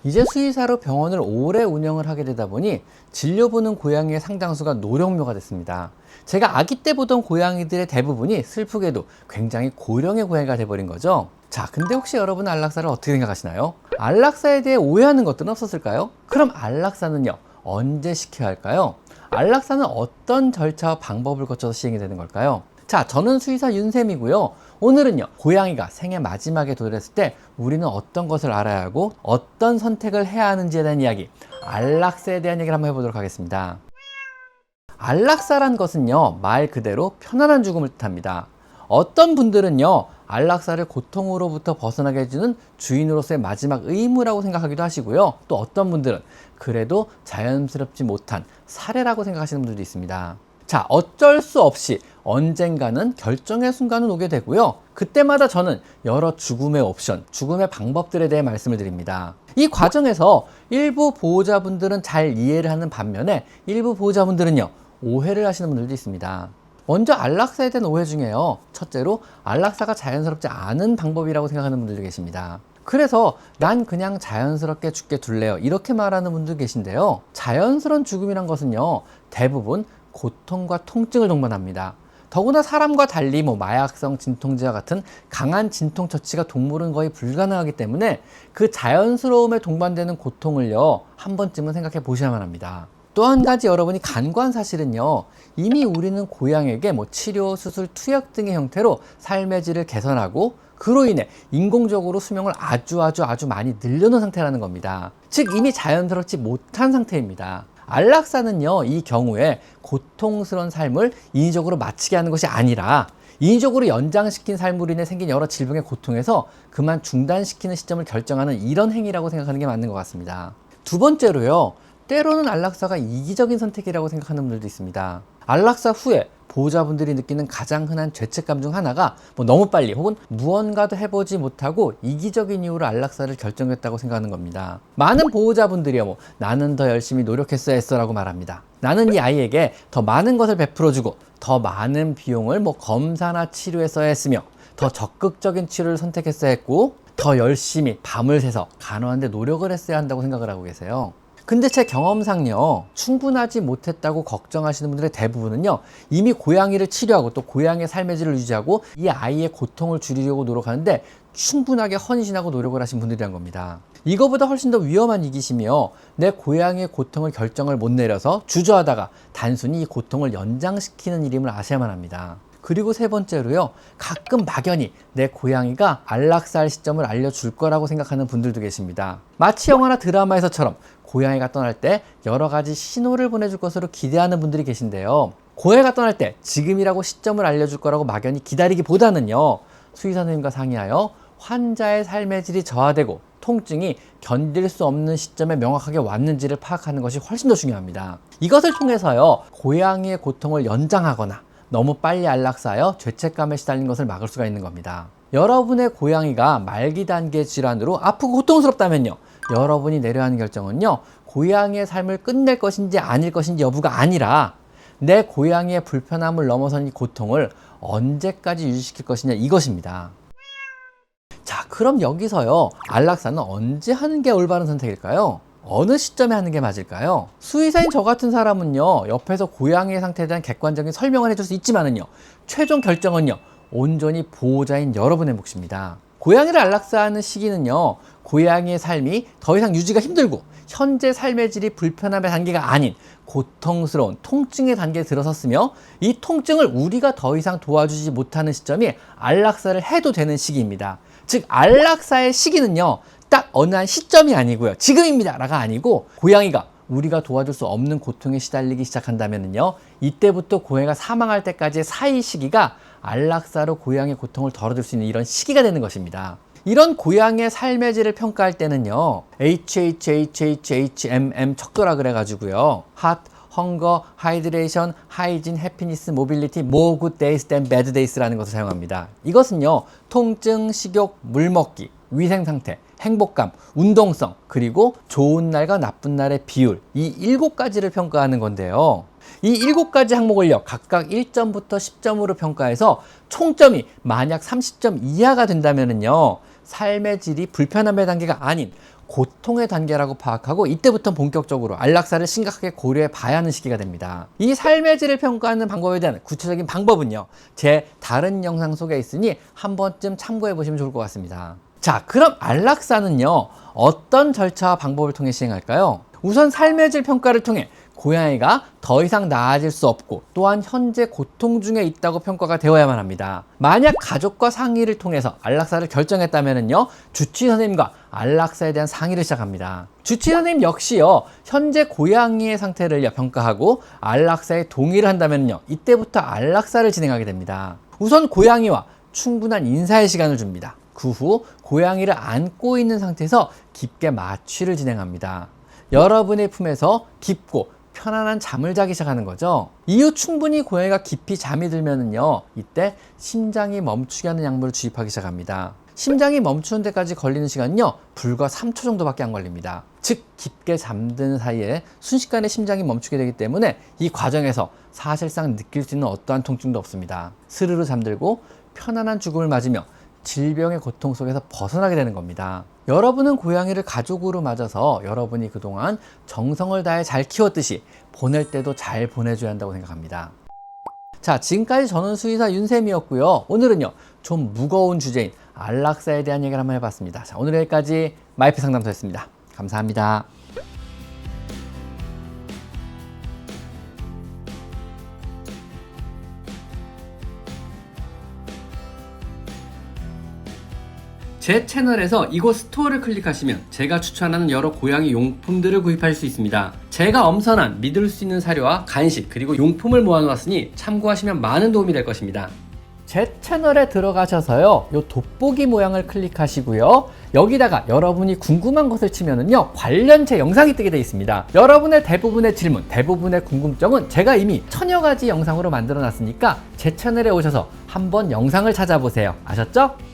이제 수의사로 병원을 오래 운영을 하게 되다 보니 진료보는 고양이의 상당수가 노령묘가 됐습니다. 제가 아기 때 보던 고양이들의 대부분이 슬프게도 굉장히 고령의 고양이가 돼버린 거죠. 자, 근데 혹시 여러분은 안락사를 어떻게 생각하시나요? 안락사에 대해 오해하는 것들은 없었을까요? 그럼 안락사는요, 언제 시켜야 할까요? 안락사는 어떤 절차와 방법을 거쳐서 시행이 되는 걸까요? 자, 저는 수의사 윤쌤이고요. 오늘은요, 고양이가 생애 마지막에 도달했을 때 우리는 어떤 것을 알아야 하고 어떤 선택을 해야 하는지에 대한 이야기, 안락사에 대한 얘기를 한번 해보도록 하겠습니다. 안락사란 것은요, 말 그대로 편안한 죽음을 뜻합니다. 어떤 분들은요, 안락사를 고통으로부터 벗어나게 해주는 주인으로서의 마지막 의무라고 생각하기도 하시고요. 또 어떤 분들은 그래도 자연스럽지 못한 사례라고 생각하시는 분들도 있습니다. 자, 어쩔 수 없이 언젠가는 결정의 순간은 오게 되고요. 그때마다 저는 여러 죽음의 옵션, 죽음의 방법들에 대해 말씀을 드립니다. 이 과정에서 일부 보호자분들은 잘 이해를 하는 반면에 일부 보호자분들은요, 오해를 하시는 분들도 있습니다. 먼저 안락사에 대한 오해 중에요, 첫째로 안락사가 자연스럽지 않은 방법이라고 생각하는 분들도 계십니다. 그래서 난 그냥 자연스럽게 죽게 둘래요, 이렇게 말하는 분도 계신데요, 자연스러운 죽음이란 것은요, 대부분 고통과 통증을 동반합니다. 더구나 사람과 달리 마약성 진통제와 같은 강한 진통 처치가 동물은 거의 불가능하기 때문에 그 자연스러움에 동반되는 고통을요, 한 번쯤은 생각해 보셔야만 합니다. 또 한 가지 여러분이 간과한 사실은요, 이미 우리는 고양이에게 치료, 수술, 투약 등의 형태로 삶의 질을 개선하고 그로 인해 인공적으로 수명을 아주 많이 늘려놓은 상태라는 겁니다. 즉 이미 자연스럽지 못한 상태입니다. 안락사는요, 이 경우에 고통스러운 삶을 인위적으로 마치게 하는 것이 아니라 인위적으로 연장시킨 삶으로 인해 생긴 여러 질병의 고통에서 그만 중단시키는 시점을 결정하는 이런 행위라고 생각하는 게 맞는 것 같습니다. 두 번째로요, 때로는 안락사가 이기적인 선택이라고 생각하는 분들도 있습니다. 안락사 후에 보호자분들이 느끼는 가장 흔한 죄책감 중 하나가 너무 빨리 혹은 무언가도 해보지 못하고 이기적인 이유로 안락사를 결정했다고 생각하는 겁니다. 많은 보호자분들이요, 나는 더 열심히 노력했어야 했어 라고 말합니다. 나는 이 아이에게 더 많은 것을 베풀어주고 더 많은 비용을 검사나 치료에 써야 했으며 더 적극적인 치료를 선택했어야 했고 더 열심히 밤을 새서 간호하는데 노력을 했어야 한다고 생각을 하고 계세요. 근데 제 경험상요, 충분하지 못했다고 걱정하시는 분들의 대부분은요, 이미 고양이를 치료하고 또 고양이의 삶의 질을 유지하고 이 아이의 고통을 줄이려고 노력하는데 충분하게 헌신하고 노력을 하신 분들이란 겁니다. 이거보다 훨씬 더 위험한 이기심이요, 내 고양이의 고통을 결정을 못 내려서 주저하다가 단순히 이 고통을 연장시키는 일임을 아셔야만 합니다. 그리고 세 번째로요, 가끔 막연히 내 고양이가 안락사할 시점을 알려줄 거라고 생각하는 분들도 계십니다. 마치 영화나 드라마에서처럼 고양이가 떠날 때 여러 가지 신호를 보내줄 것으로 기대하는 분들이 계신데요, 고양이가 떠날 때 지금이라고 시점을 알려줄 거라고 막연히 기다리기보다는요, 수의사 선생님과 상의하여 환자의 삶의 질이 저하되고 통증이 견딜 수 없는 시점에 명확하게 왔는지를 파악하는 것이 훨씬 더 중요합니다. 이것을 통해서요, 고양이의 고통을 연장하거나 너무 빨리 안락사하여 죄책감에 시달리는 것을 막을 수가 있는 겁니다. 여러분의 고양이가 말기 단계 질환으로 아프고 고통스럽다면요, 여러분이 내려야 하는 결정은요, 고양이의 삶을 끝낼 것인지 아닐 것인지 여부가 아니라 내 고양이의 불편함을 넘어선 이 고통을 언제까지 유지시킬 것이냐, 이것입니다. 자, 그럼 여기서요, 안락사는 언제 하는 게 올바른 선택일까요? 어느 시점에 하는 게 맞을까요? 수의사인 저 같은 사람은요, 옆에서 고양이의 상태에 대한 객관적인 설명을 해줄 수 있지만은요, 최종 결정은요, 온전히 보호자인 여러분의 몫입니다. 고양이를 안락사하는 시기는요, 고양이의 삶이 더 이상 유지가 힘들고 현재 삶의 질이 불편함의 단계가 아닌 고통스러운 통증의 단계에 들어섰으며 이 통증을 우리가 더 이상 도와주지 못하는 시점이 안락사를 해도 되는 시기입니다. 즉 안락사의 시기는요, 딱 어느 한 시점이 아니고요, 지금입니다 라가 아니고, 고양이가 우리가 도와줄 수 없는 고통에 시달리기 시작한다면요, 이때부터 고양이가 사망할 때까지의 사이 시기가 안락사로 고양이의 고통을 덜어줄 수 있는 이런 시기가 되는 것입니다. 이런 고양이의 삶의 질을 평가할 때는요, HHHHHMM 척도라 그래가지고요, Heart, Hunger, Hydration, Hygiene, Happiness, Mobility, More Good Days Than Bad Days라는 것을 사용합니다. 이것은요, 통증, 식욕, 물먹기, 위생상태, 행복감, 운동성, 그리고 좋은 날과 나쁜 날의 비율, 이 7가지를 평가하는 건데요, 이 7가지 항목을요, 각각 1점부터 10점으로 평가해서 총점이 만약 30점 이하가 된다면은요, 삶의 질이 불편함의 단계가 아닌 고통의 단계라고 파악하고 이때부터 본격적으로 안락사를 심각하게 고려해 봐야 하는 시기가 됩니다. 이 삶의 질을 평가하는 방법에 대한 구체적인 방법은요, 제 다른 영상 속에 있으니 한 번쯤 참고해 보시면 좋을 것 같습니다. 자, 그럼 안락사는요, 어떤 절차와 방법을 통해 시행할까요? 우선 삶의 질 평가를 통해 고양이가 더 이상 나아질 수 없고 또한 현재 고통 중에 있다고 평가가 되어야만 합니다. 만약 가족과 상의를 통해서 안락사를 결정했다면요, 주치의 선생님과 안락사에 대한 상의를 시작합니다. 주치의 선생님 역시요, 현재 고양이의 상태를 평가하고 안락사에 동의를 한다면요, 이때부터 안락사를 진행하게 됩니다. 우선 고양이와 충분한 인사의 시간을 줍니다. 그 후 고양이를 안고 있는 상태에서 깊게 마취를 진행합니다. 여러분의 품에서 깊고 편안한 잠을 자기 시작하는 거죠. 이후 충분히 고양이가 깊이 잠이 들면은요, 이때 심장이 멈추게 하는 약물을 주입하기 시작합니다. 심장이 멈추는 데까지 걸리는 시간은요, 불과 3초 정도밖에 안 걸립니다. 즉 깊게 잠드는 사이에 순식간에 심장이 멈추게 되기 때문에 이 과정에서 사실상 느낄 수 있는 어떠한 통증도 없습니다. 스르르 잠들고 편안한 죽음을 맞으며 질병의 고통 속에서 벗어나게 되는 겁니다. 여러분은 고양이를 가족으로 맞아서 여러분이 그동안 정성을 다해 잘 키웠듯이 보낼 때도 잘 보내줘야 한다고 생각합니다. 자, 지금까지 저는 수의사 윤쌤이었고요. 오늘은요, 좀 무거운 주제인 안락사에 대한 얘기를 한번 해봤습니다. 자, 오늘 여기까지 마이펫 상담소였습니다. 감사합니다. 제 채널에서 이곳 스토어를 클릭하시면 제가 추천하는 여러 고양이 용품들을 구입할 수 있습니다. 제가 엄선한 믿을 수 있는 사료와 간식 그리고 용품을 모아놓았으니 참고하시면 많은 도움이 될 것입니다. 제 채널에 들어가셔서요, 요 돋보기 모양을 클릭하시고요, 여기다가 여러분이 궁금한 것을 치면은요, 관련 제 영상이 뜨게 되어 있습니다. 여러분의 대부분의 질문, 대부분의 궁금증은 제가 이미 1000여 가지 영상으로 만들어 놨으니까 제 채널에 오셔서 한번 영상을 찾아보세요. 아셨죠?